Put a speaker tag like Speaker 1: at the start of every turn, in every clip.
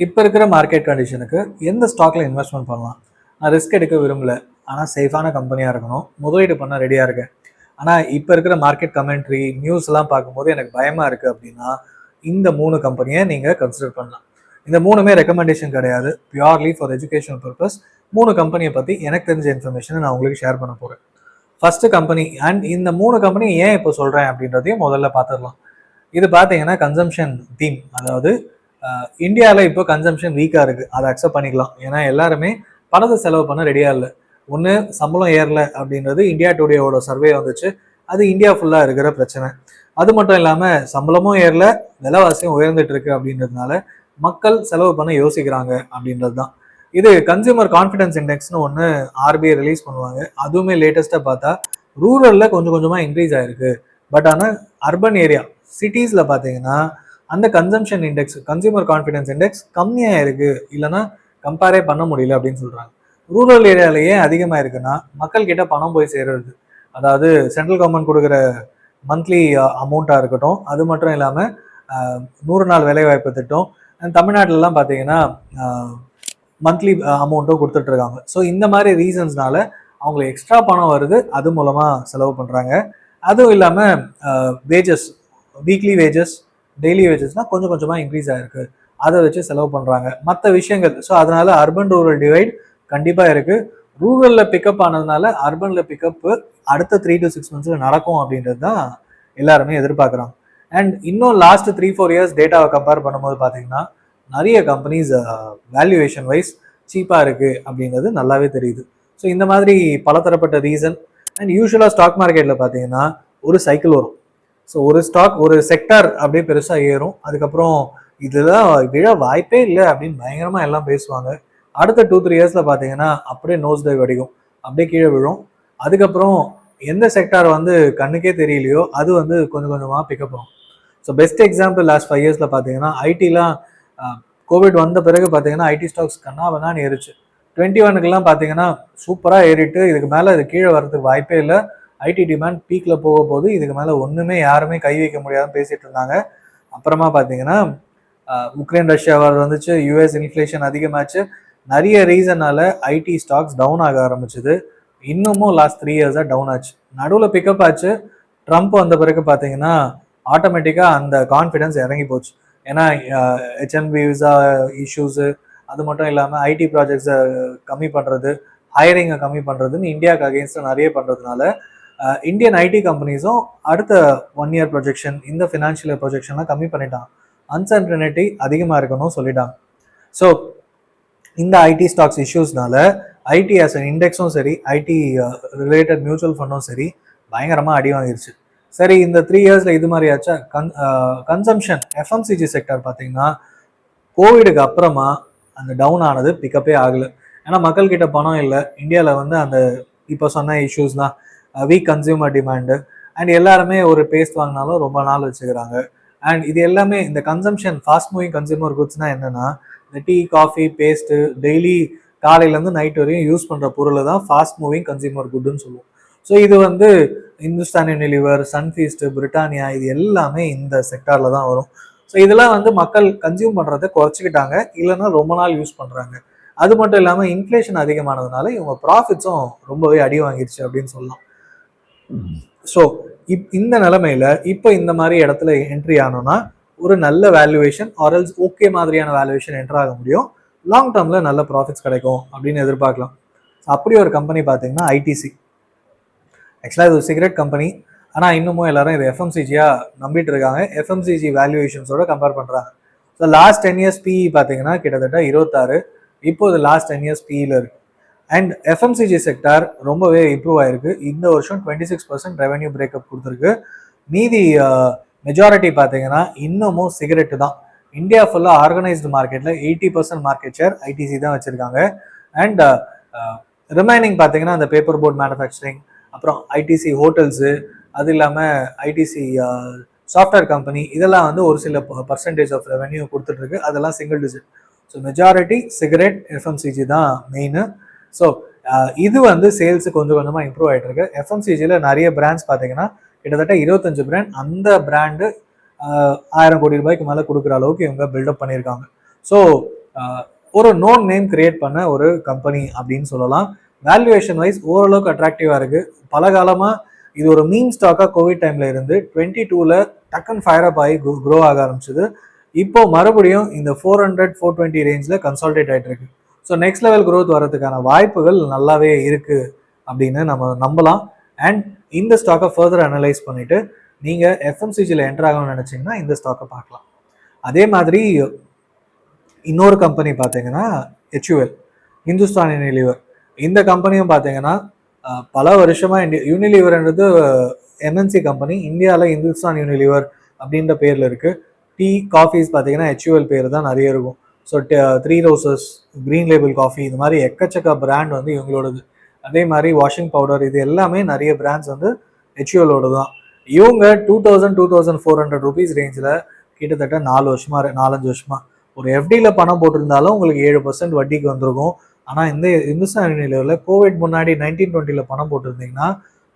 Speaker 1: இப்போ இருக்கிற மார்க்கெட் கண்டிஷனுக்கு எந்த ஸ்டாக்ல இன்வெஸ்ட்மெண்ட் பண்ணலாம்? நான் ரிஸ்க் எடுக்க விரும்பல. ஆனால் சேஃபான கம்பெனியாக இருக்கணும். முதலீடு பண்ண ரெடியாக இருக்கேன். ஆனால் இப்போ இருக்கிற மார்க்கெட் கமெண்ட்ரி நியூஸ்லாம் பார்க்கும்போது எனக்கு பயமாக இருக்குது அப்படின்னா இந்த 3 கம்பெனியை நீங்கள் கன்சிடர் பண்ணலாம். இந்த 3மே ரெக்கமெண்டேஷன் கிடையாது. பியூர்லி ஃபார் எஜுகேஷனல் பர்பஸ் 3 கம்பெனியை பற்றி எனக்கு தெரிஞ்ச இன்ஃபர்மேஷனை நான் உங்களுக்கு ஷேர் பண்ண போகிறேன். ஃபர்ஸ்ட் கம்பெனி அண்ட் இந்த 3 கம்பெனி ஏன் இப்போ சொல்கிறேன் அப்படின்றதையும் முதல்ல பார்த்துடலாம். இது பார்த்தீங்கன்னா கன்சம்ஷன் தீம். அதாவது இந்தியாவில் இப்போ கன்சம்ஷன் வீக்காக இருக்குது. அதை அக்செப்ட் பண்ணிக்கலாம். ஏன்னா எல்லாருமே பணத்தை செலவு பண்ண ரெடியாக இல்லை. ஒன்று சம்பளம் ஏறல அப்படின்றது இந்தியா டுடேவோட சர்வே வந்துச்சு. அது இந்தியா ஃபுல்லாக இருக்கிற பிரச்சனை. அது மட்டும் இல்லாமல் சம்பளமும் ஏறல, விலைவாசியும் உயர்ந்துட்டு இருக்கு அப்படின்றதுனால மக்கள் செலவு பண்ண யோசிக்கிறாங்க அப்படின்றது தான். இது கன்சியூமர் கான்ஃபிடன்ஸ் இண்டெக்ஸ்னு ஒன்று ஆர்பிஐ ரிலீஸ் பண்ணுவாங்க. அதுவுமே லேட்டஸ்ட்டாக பார்த்தா ரூரலில் கொஞ்சம் கொஞ்சமாக இன்க்ரீஸ் ஆயிருக்கு. பட் ஆனால் அர்பன் ஏரியா சிட்டிஸில் பார்த்தீங்கன்னா அந்த consumption index, consumer confidence index கம்மியாக இருக்கு, இல்லைன்னா கம்பேரே பண்ண முடியல அப்படின்னு சொல்றாங்க. ரூரல் ஏரியாலேயே அதிகமாக இருக்குன்னா மக்கள் கிட்ட பணம் போய் சேர்றது. அதாவது சென்ட்ரல் கவர்மெண்ட் கொடுக்குற மந்த்லி அமௌண்ட்டாக இருக்கட்டும், அது மட்டும் இல்லாமல் 100 நாள் வேலைவாய்ப்பு திட்டம், தமிழ்நாட்டிலலாம் பார்த்தீங்கன்னா மந்த்லி அமௌண்ட்டும் கொடுத்துட்ருக்காங்க. ஸோ இந்த மாதிரி ரீசன்ஸ்னால அவங்களுக்கு எக்ஸ்ட்ரா பணம் வருது, அது மூலமாக செலவு பண்ணுறாங்க. அதுவும் இல்லாமல் வேஜஸ், வீக்லி வேஜஸ், டெய்லி வேஜஸ்னால் கொஞ்சம் கொஞ்சமாக இன்க்ரீஸ் ஆகிருக்கு, அதை வச்சு செலவு பண்ணுறாங்க. மற்ற விஷயங்கள். ஸோ அதனால அர்பன் ரூரல் டிவைட் கண்டிப்பாக இருக்குது. ரூரலில் பிக்கப் ஆனதுனால அர்பனில் பிக்கப்பு அடுத்த 3 to 6 months நடக்கும் அப்படின்றது தான் எல்லாருமே எதிர்பார்க்குறாங்க. அண்ட் இன்னும் லாஸ்ட் 3-4 years டேட்டாவை கம்பேர் பண்ணும்போது பார்த்தீங்கன்னா நிறைய கம்பெனிஸ் வேல்யூவேஷன் வைஸ் சீப்பாக இருக்குது அப்படின்றது நல்லாவே தெரியுது. ஸோ இந்த மாதிரி பலதரப்பட்ட ரீசன். அண்ட் யூஸ்வலாக ஸ்டாக் மார்க்கெட்டில் பார்த்தீங்கன்னா ஒரு சைக்கிள் வரும். ஸோ ஒரு ஸ்டாக், ஒரு செக்டார் அப்படியே பெருசாக ஏறும். அதுக்கப்புறம் இதெல்லாம் விழ வாய்ப்பே இல்லை அப்படின்னு பயங்கரமாக எல்லாம் பேசுவாங்க. அடுத்த 2-3 years பார்த்தீங்கன்னா அப்படியே நோஸ் டைவ் அடிக்கும், அப்படியே கீழே விழும். அதுக்கப்புறம் எந்த செக்டார் வந்து கண்ணுக்கே தெரியலையோ அது வந்து கொஞ்சம் கொஞ்சமாக பிக்கப் ஆகும். So best example last 5 years பார்த்தீங்கன்னா ஐடிலாம் கோவிட் வந்த பிறகு பார்த்தீங்கன்னா ஐடி ஸ்டாக்ஸ் கண்ணாவதான் ஏறிச்சு. 21க்குலாம் பார்த்தீங்கன்னா சூப்பராக ஏறிட்டு இதுக்கு மேலே இது கீழே வரதுக்கு வாய்ப்பே இல்லை, ஐடி டிமாண்ட் பீக்கில் போக போது, இதுக்கு மேலே ஒன்றுமே யாருமே கை வைக்க முடியாதுன்னு பேசிட்டு இருந்தாங்க. அப்புறமா பார்த்தீங்கன்னா உக்ரைன் ரஷ்யா வார் வந்துச்சு, யூஎஸ் இன்ஃப்ளேஷன் அதிகமாச்சு, நிறைய ரீசனால ஐடி ஸ்டாக்ஸ் டவுன் ஆக ஆரம்பிச்சுது. இன்னமும் லாஸ்ட் 3 years டவுன் ஆச்சு. நடுவில் பிக்கப் ஆச்சு. ட்ரம்ப் வந்த பிறகு பார்த்தீங்கன்னா ஆட்டோமேட்டிக்காக அந்த கான்ஃபிடன்ஸ் இறங்கி போச்சு. ஏன்னா ஹெச்என்பி விசா இஷ்யூஸு, அது மட்டும் இல்லாமல் ஐடி ப்ராஜெக்ட்ஸை கம்மி பண்ணுறது, ஹையரிங்கை கம்மி பண்ணுறதுன்னு இந்தியாவுக்கு அகேன்ஸ்டாக நிறைய பண்ணுறதுனால இந்தியன் ஐடி கம்பெனிஸும் அடுத்த 1 year ப்ரொஜெக்ஷன், இந்த ஃபினான்ஷியல் இயர் ப்ரொஜெக்ஷன்லாம் கம்மி பண்ணிட்டாங்க. அன்சர்டனிட்டி அதிகமாக இருக்கணும்னு சொல்லிட்டாங்க. ஸோ இந்த ஐடி ஸ்டாக்ஸ் இஷ்யூஸ்னால ஐடி ஆஸ் அன் இண்டெக்ஸும் சரி, ஐடி ரிலேட்டட் மியூச்சுவல் ஃபண்டும் சரி பயங்கரமாக அடி வாங்கிருச்சு. சரி, இந்த 3 yearsல இது மாதிரி ஆச்சா? கன்சம்ஷன் எஃப்எம்சிஜி செக்டர் பார்த்தீங்கன்னா கோவிடுக்கு அப்புறமா அந்த டவுன் ஆனது பிக்கப்பே ஆகலை. ஏன்னா மக்கள்கிட்ட பணம் இல்லை. இந்தியாவில் வந்து அந்த இப்போ சொன்ன இஷ்யூஸ் தான், வீக் கன்சியூமர் டிமாண்டு, அண்ட் எல்லாருமே ஒரு பேஸ்ட் வாங்கினாலும் ரொம்ப நாள் வச்சுக்கிறாங்க. அண்ட் இது எல்லாமே இந்த கன்சம்ஷன் ஃபாஸ்ட் மூவிங் கன்சியூமர் குட்ஸ்னால் என்னென்னா இந்த டீ, காஃபி, பேஸ்ட்டு டெய்லி காலையிலேருந்து நைட் வரையும் யூஸ் பண்ணுற பொருளை தான் ஃபாஸ்ட் மூவிங் கன்சியூமர் குட்னு சொல்லுவோம். ஸோ இது வந்து இந்துஸ்தான் யூனிலிவர், சன்ஃபீஸ்ட்டு, பிரிட்டானியா, இது எல்லாமே இந்த செக்டாரில் தான் வரும். ஸோ இதெல்லாம் வந்து மக்கள் கன்சியூம் பண்ணுறதை குறைச்சிக்கிட்டாங்க, இல்லைன்னா ரொம்ப நாள் யூஸ் பண்ணுறாங்க. அது மட்டும் இல்லாமல் இன்ஃப்ளேஷன் அதிகமானதுனால இவங்க ப்ராஃபிட்ஸும் ரொம்பவே அடி வாங்கிடுச்சு அப்படின்னு சொல்லலாம். ஸோ இந்த நிலைமையில இப்போ இந்த மாதிரி இடத்துல என்ட்ரி ஆனோம்னா ஒரு நல்ல வேல்யூவேஷன் ஆர்எல்ஸ் ஓகே மாதிரியான வேல்யூவேஷன் என்ட்ரு ஆக முடியும். லாங் டேர்மில் நல்ல ப்ராஃபிட்ஸ் கிடைக்கும் அப்படின்னு எதிர்பார்க்கலாம். அப்படி ஒரு கம்பெனி பார்த்தீங்கன்னா ஐடிசி. ஆக்சுவலாக இது ஒரு சிகரெட் கம்பெனி, ஆனால் இன்னமும் எல்லாரும் இது எஃப்எம்சிஜியாக நம்பிட்டு இருக்காங்க. எஃப்எம்சிஜி வேல்யூவேஷன்ஸோட கம்பேர் பண்ணுறாங்க. ஸோ லாஸ்ட் 10 years பிஇ பார்த்தீங்கன்னா கிட்டத்தட்ட 26, இப்போ இது லாஸ்ட் 10 years பிஇல இருக்கு. அண்ட் எஃப்எம்சிஜி செக்டார் ரொம்பவே இம்ப்ரூவ் ஆயிருக்கு. இந்த வருஷம் 26% ரெவென்யூ பிரேக்கப் கொடுத்துருக்கு. மீதி மெஜாரிட்டி பார்த்தீங்கன்னா இன்னமும் சிகரெட்டு தான். இந்தியா ஃபுல்லாக ஆர்கனைஸ்டு மார்க்கெட்டில் 80% மார்க்கெட் ஷேர் ஐடிசி தான் வச்சுருக்காங்க. அண்ட் ரிமைனிங் பார்த்தீங்கன்னா அந்த பேப்பர் போர்ட் மேனுஃபேக்சரிங், அப்புறம் ஐடிசி ஹோட்டல்ஸு, அது இல்லாமல் ஐடிசி சாஃப்ட்வேர் கம்பெனி, இதெல்லாம் வந்து ஒரு சில பர்சன்டேஜ் ஆஃப் ரெவென்யூ கொடுத்துட்ருக்கு. அதெல்லாம் single digit. So majority cigarette, FMCG தான் மெயின். ஸோ இது வந்து சேல்ஸு கொஞ்சம் கொஞ்சமாக இம்ப்ரூவ் ஆகிட்டு இருக்கு. எஃப்எம்சிஜியில் நிறைய பிராண்ட்ஸ் பார்த்தீங்கன்னா கிட்டத்தட்ட 25 பிராண்ட், அந்த பிராண்டு 1000 கோடி ரூபாய்க்கு மேலே கொடுக்குற அளவுக்கு இவங்க பில்டப் பண்ணியிருக்காங்க. ஸோ ஒரு நோன் நேம் கிரியேட் பண்ண ஒரு கம்பெனி அப்படின்னு சொல்லலாம். வேல்யூவேஷன் வைஸ் ஓரளவுக்கு அட்ராக்டிவாக இருக்குது. பல காலமாக இது ஒரு மீன் ஸ்டாக்காக கோவிட் டைமில் இருந்து 22ல் டக்குன்னு ஃபயர் அப் ஆகி க்ரோ ஆக ஆரம்பிச்சது. இப்போ மறுபடியும் இந்த 400-420 ரேஞ்சில் கன்சால்டேட் ஆகிட்டு இருக்கு. ஸோ நெக்ஸ்ட் லெவல் க்ரோத் வரதுக்கான வாய்ப்புகள் நல்லாவே இருக்குது அப்படின்னு நம்ம நம்பலாம். அண்ட் இந்த ஸ்டாக்கை ஃபர்தர் அனலைஸ் பண்ணிவிட்டு நீங்கள் எஃப்எம்சிஜியில் என்டர் ஆகணும்னு நினச்சிங்கன்னா இந்த ஸ்டாக்கை பார்க்கலாம். அதே மாதிரி இன்னொரு கம்பெனி பார்த்தீங்கன்னா HUL, ஹிந்துஸ்தான் யூனிலிவர். இந்த கம்பெனியும் பார்த்தீங்கன்னா பல வருஷமாக யூனிலிவர்ன்றது MNC கம்பெனி. இந்தியாவில் ஹிந்துஸ்தான் யூனிலிவர் அப்படின்ற பேரில் இருக்குது. டீ காஃபீஸ் பார்த்தீங்கன்னா HUL பேர் தான் நிறைய இருக்கும். So 3 roses, green label coffee, இது மாதிரி எக்கச்சக்க பிராண்ட் வந்து இவங்களோடது. அதே மாதிரி வாஷிங் பவுடர், இது எல்லாமே நிறைய பிராண்ட்ஸ் வந்து HULோடு தான். இவங்க 2,400 ருபீஸ் ரேஞ்சில் கிட்டத்தட்ட 4-5 வருஷமா ஒரு எஃப்டியில் பணம் போட்டிருந்தாலும் உங்களுக்கு 7% வட்டிக்கு வந்திருக்கும். ஆனால் இந்த ஹிந்துஸ்தான் யூனிலிவரில் கோவிட் முன்னாடி 1920 பணம் போட்டிருந்தீங்கன்னா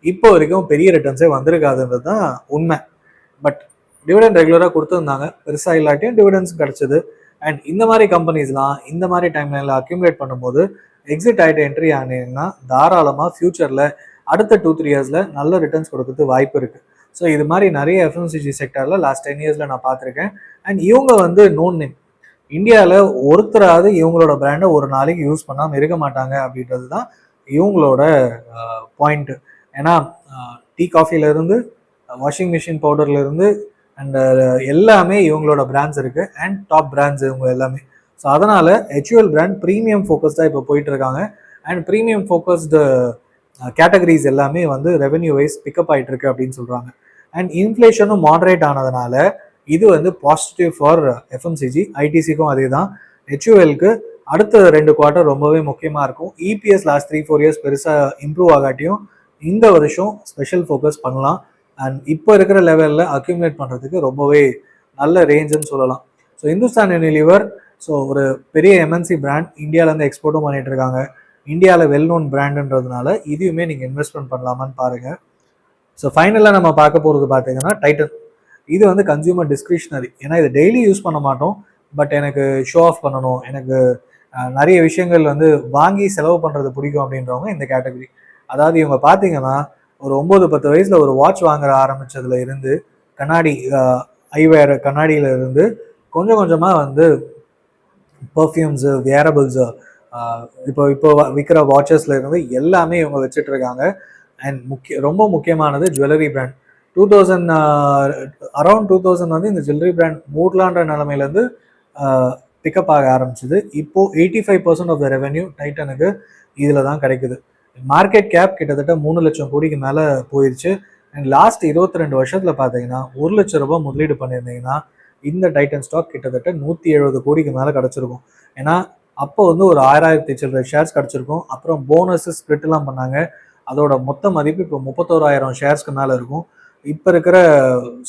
Speaker 1: இப்போ வரைக்கும் பெரிய ரிட்டர்ன்ஸே வந்திருக்காதுன்றது தான் உண்மை. பட் டிவிடெண்ட் ரெகுலராக கொடுத்துருந்தாங்க, பெருசாக இல்லாட்டியும் டிவிடெண்ட்ஸ் கிடச்சிது. அண்ட் இந்த மாதிரி கம்பெனிஸ்லாம் இந்த மாதிரி டைம்லைனில் அக்யூமுலேட் பண்ணும்போது எக்ஸிட் ஆகிட்டு என்ட்ரி ஆனீங்கன்னா தாராளமாக ஃபியூச்சரில் அடுத்த 2-3 இயர்ஸில் நல்ல ரிட்டர்ன்ஸ் கொடுக்கறது வாய்ப்பு இருக்குது. ஸோ இது மாதிரி நிறைய எஃப்எம்சிஜி செக்டரில் லாஸ்ட் 10 இயர்ஸில் நான் பார்த்துருக்கேன். அண்ட் இவங்க வந்து நோன் நேம். இந்தியாவில் ஒருத்தராவது இவங்களோட பிராண்டை ஒரு நாளைக்கு யூஸ் பண்ணாமல் இருக்க மாட்டாங்க அப்படின்றது தான் இவங்களோட பாயிண்ட்டு. ஏன்னா டீ காஃபிலேருந்து வாஷிங் மிஷின் பவுடர்லேருந்து அண்ட் எல்லாமே இவங்களோட பிராண்ட்ஸ் இருக்குது. அண்ட் டாப் பிராண்ட்ஸ் இவங்க எல்லாமே. ஸோ அதனால் HUL பிராண்ட் ப்ரீமியம் ஃபோக்கஸ்டாக இப்போ போயிட்டுருக்காங்க. அண்ட் ப்ரீமியம் ஃபோக்கஸ்டு கேட்டகரிஸ் எல்லாமே வந்து ரெவென்யூ வைஸ் பிக்கப் ஆகிட்டு இருக்கு அப்படின்னு சொல்கிறாங்க. அண்ட் இன்ஃப்ளேஷனும் மாடரேட் ஆனதுனால இது வந்து பாசிட்டிவ் ஃபார் எஃப்எம்சிஜி. ஐடிசிக்கும் அதே தான். HULக்கு அடுத்த 2 குவார்ட்டர் ரொம்பவே முக்கியமாக இருக்கும். EPS லாஸ்ட் 3-4 இயர்ஸ் பெருசாக இம்ப்ரூவ் ஆகாட்டியும் இந்த வருஷம் ஸ்பெஷல் ஃபோக்கஸ் பண்ணலாம். அண்ட் இப்போ இருக்கிற லெவலில் அக்யூமுலேட் பண்ணுறதுக்கு ரொம்பவே நல்ல ரேஞ்சுன்னு சொல்லலாம். ஸோ ஹிந்துஸ்தான் யூனிலிவர் ஸோ ஒரு பெரிய MNC பிராண்ட், இந்தியாவிலேருந்து எக்ஸ்போர்ட்டும் பண்ணிட்டு இருக்காங்க. இந்தியாவில் வெல் நோன் பிராண்டுன்றதுனால இதையுமே நீங்கள் இன்வெஸ்ட்மெண்ட் பண்ணலாமான்னு பாருங்கள். ஸோ ஃபைனலாக நம்ம பார்க்க போகிறது பார்த்தீங்கன்னா டைட்டன். இது வந்து கன்சியூமர் டிஸ்கிரிஷனரி. ஏன்னா இதை டெய்லி யூஸ் பண்ண மாட்டோம். பட் எனக்கு ஷோ ஆஃப் பண்ணணும், எனக்கு நிறைய விஷயங்கள் வந்து வாங்கி செலவு பண்ணுறது பிடிக்கும் அப்படின்றவங்க இந்த கேட்டகரி. அதாவது இவங்க பார்த்தீங்கன்னா ஒரு 9-10 வயசில் ஒரு வாட்ச் வாங்குற ஆரம்பித்ததுல இருந்து கண்ணாடி ஐவேர் கண்ணாடியில் இருந்து கொஞ்சம் கொஞ்சமாக வந்து பர்ஃப்யூம்ஸு, வியரபிள்ஸு, இப்போ விற்கிற வாட்சஸ்ல இருந்து எல்லாமே இவங்க வச்சுட்டு இருக்காங்க. அண்ட் ரொம்ப முக்கியமானது ஜுவல்லரி பிராண்ட். அரௌண்ட் 2000 வந்து இந்த ஜுவல்லரி பிராண்ட் மூடலான்ற நிலைமையிலேருந்து பிக்கப் ஆக ஆரம்பிச்சுது. இப்போது 85% ஆஃப் த ரெவென்யூ டைட்டனுக்கு இதில் தான் கிடைக்குது. மார்க்கெட் கேப் கிட்டத்தட்ட 3 லட்சம் கோடிக்கு மேலே போயிடுச்சு. அண்ட் லாஸ்ட் 22 வருஷத்தில் பார்த்தீங்கன்னா 1 லட்சம் ரூபாய் முதலீடு பண்ணியிருந்தீங்கன்னா இந்த டைட்டன் ஸ்டாக் கிட்டத்தட்ட 170 கோடிக்கு மேலே கிடச்சிருக்கும். ஏன்னா அப்போ வந்து ஒரு 6,000 ஷேர்ஸ் கிடச்சிருக்கும். அப்புறம் போனஸு ஸ்ப்ளிட்லாம் பண்ணாங்க. அதோட மொத்த மதிப்பு இப்போ 31,000 ஷேர்ஸ்க்கு மேலே இருக்கும். இப்போ இருக்கிற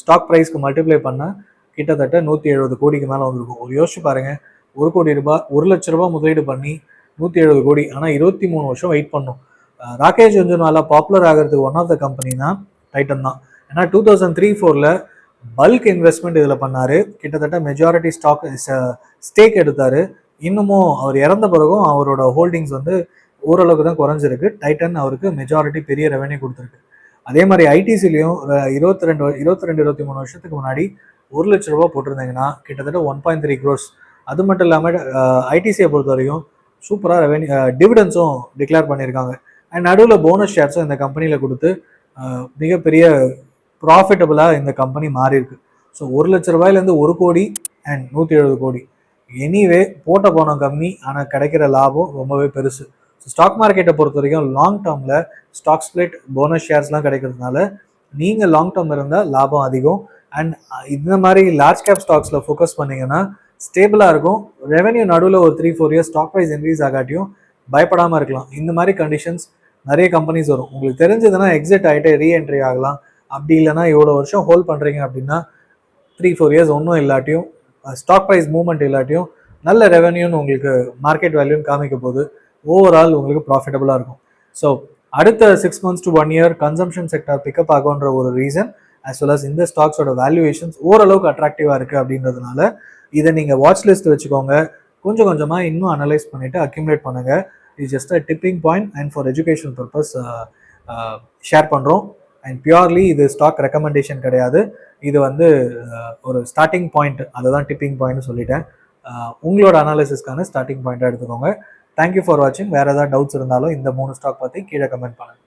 Speaker 1: ஸ்டாக் ப்ரைஸ்க்கு மல்டிப்ளை பண்ணால் கிட்டத்தட்ட 170 கோடிக்கு மேலே வந்திருக்கும். ஒரு யோசிச்சு பாருங்கள், 1 கோடி ரூபாய் 1 லட்ச ரூபாய் முதலீடு பண்ணி 170 கோடி. ஆனால் 23 வருஷம் வெயிட் பண்ணோம். ராகேஷ் ஜுன்ஜுன்வாலா பாப்புலர் ஆகிறதுக்கு ஒன் ஆஃப் த கம்பெனினா டைட்டன் தான். ஏன்னா 2003-4 பல்க் இன்வெஸ்ட்மெண்ட் இதில் பண்ணார். கிட்டத்தட்ட மெஜாரிட்டி ஸ்டேக் எடுத்தார். இன்னமும் அவர் இறந்த பிறகும் அவரோட ஹோல்டிங்ஸ் வந்து ஓரளவுக்கு தான் குறைஞ்சிருக்கு. டைட்டன் அவருக்கு மெஜாரிட்டி பெரிய ரெவென்யூ கொடுத்துருக்கு. அதே மாதிரி ஐடிசிலையும் 23 வருஷத்துக்கு முன்னாடி 1 லட்ச ரூபாய் போட்டிருந்தீங்கன்னா கிட்டத்தட்ட 1.3 crores. அது மட்டும் இல்லாமல் ஐடிசியை பொறுத்த வரைக்கும் சூப்பராக ரெவென்யூ டிவிடெண்ட்ஸும் டிக்ளேர் பண்ணியிருக்காங்க. அண்ட் நடுவில் போனஸ் ஷேர்ஸும் இந்த கம்பெனியில் கொடுத்து மிகப்பெரிய ப்ராஃபிட்டபுளாக இந்த கம்பெனி மாறி இருக்கு. ஸோ 1 லட்ச ரூபாயிலேருந்து 1 கோடி அண்ட் 170 கோடி. எனிவே போட்ட போனம் கம்மி, ஆனால் கிடைக்கிற லாபம் ரொம்பவே பெருசு. ஸோ ஸ்டாக் மார்க்கெட்டை பொறுத்த வரைக்கும் லாங் டேர்மில் ஸ்டாக் ஸ்ப்ளிட், போனஸ் ஷேர்ஸ்லாம் கிடைக்கிறதுனால நீங்கள் லாங் டேர்ம் இருந்தால் லாபம் அதிகம். அண்ட் இந்த மாதிரி லார்ஜ் கேப் ஸ்டாக்ஸில் ஃபோக்கஸ் பண்ணிங்கன்னா ஸ்டேபிளாக இருக்கும். ரெவென்யூ நடுவில் ஒரு 3-4 இயர்ஸ் ஸ்டாக் ப்ரைஸ் இன்க்ரீஸ் ஆகாட்டியும் பயப்படாமல் இருக்கலாம். இந்த மாதிரி கண்டிஷன்ஸ் நிறைய கம்பெனிஸ் வரும். உங்களுக்கு தெரிஞ்சதுன்னா எக்ஸிட் ஆகிட்டு ரீஎன்ட்ரி ஆகலாம். அப்படி இல்லைனா இவ்வளோ வருஷம் ஹோல்ட் பண்ணுறீங்க அப்படின்னா 3-4 இயர்ஸ் ஒன்றும் இல்லாட்டியும் ஸ்டாக் ப்ரைஸ் மூவ்மெண்ட் இல்லாட்டியும் நல்ல ரெவென்யூன்னு உங்களுக்கு மார்க்கெட் வேல்யூன்னு காமிக்க போது ஓவரால் உங்களுக்கு ப்ராஃபிட்டபுளாக இருக்கும். ஸோ அடுத்த 6 months to 1 year consumption sector pickup ஆகுன்ற ஒரு ரீசன், ஆஸ் வெல் அஸ் இந்த ஸ்டாக்ஸோட வேல்யூவேஷன்ஸ் ஓரளவுக்கு அட்ராக்டிவாக இருக்குது அப்படின்றதுனால இதை நீங்கள் வாட்ச் லிஸ்ட் வச்சுக்கோங்க. கொஞ்சம் கொஞ்சமாக இன்னும் அனலைஸ் பண்ணிவிட்டு அக்யூமுலேட் பண்ணுங்கள். It's just a tipping point and for education purpose share பண்ணுறோம். அண்ட் பியூர்லி இது ஸ்டாக் ரெக்கமெண்டேஷன் கிடையாது. இது வந்து ஒரு ஸ்டார்டிங் பாயிண்ட், அதுதான் டிப்பிங் பாயிண்ட்னு சொல்லிட்டேன். உங்களோட அனாலிசிஸ்க்கான ஸ்டார்டிங் பாயிண்ட்டாக எடுத்துக்கோங்க. தேங்க்யூ ஃபார் வாட்சிங். வேறு ஏதாவது டவுட்ஸ் இருந்தாலும் இந்த 3 ஸ்டாக் பற்றி கீழே கமெண்ட் பண்ணுங்கள்.